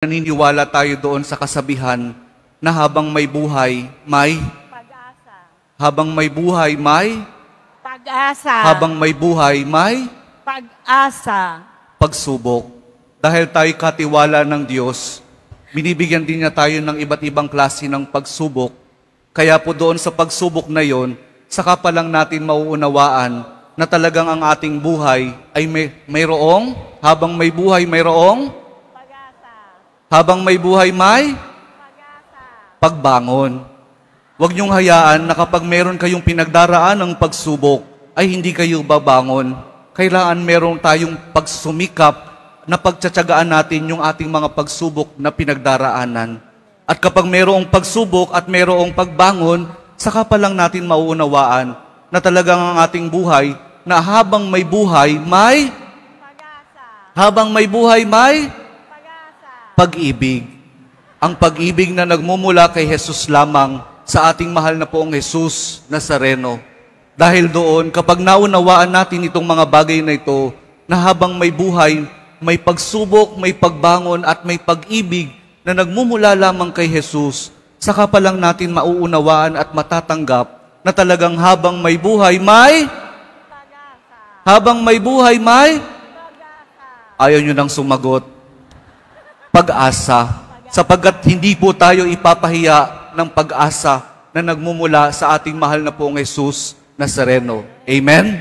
Naniniwala tayo doon sa kasabihan na habang may buhay, may Pag-asa. habang may buhay, may Pag-asa. habang may buhay, may Pag-asa. pagsubok. Dahil tayo katiwala ng Diyos, binibigyan din niya tayo ng iba't ibang klase ng pagsubok. Kaya po doon sa pagsubok na yon, saka pa lang natin mauunawaan na talagang ang ating buhay ay mayroong, habang may buhay, mayroong, Pag-asa. habang may buhay, may Pag-asa. pagbangon. Huwag niyong hayaan na kapag meron kayong pinagdaraan ng pagsubok, ay hindi kayo babangon. Kailangan meron tayong pagsumikap na pagtsatsagaan natin yung ating mga pagsubok na pinagdaraanan. At kapag merong pagsubok at merong pagbangon, saka pa lang natin mauunawaan na talagang ang ating buhay, na habang may buhay, may Pag-asa. habang may buhay, may Pag-asa. pag-ibig. Ang pag-ibig na nagmumula kay Jesus lamang sa ating mahal na poong Jesus Nazareno. Dahil doon, kapag naunawaan natin itong mga bagay na ito, na habang may buhay, may pagsubok, may pagbangon at may pag-ibig na nagmumula lamang kay Jesus, saka pa lang natin mauunawaan at matatanggap na talagang habang may buhay, may Pag-asa. habang may buhay, may Pag-asa. ayaw nyo nang sumagot. Pag-asa. Sapagkat hindi po tayo ipapahiya ng pag-asa na nagmumula sa ating mahal na poong Jesus Nazareno. Amen?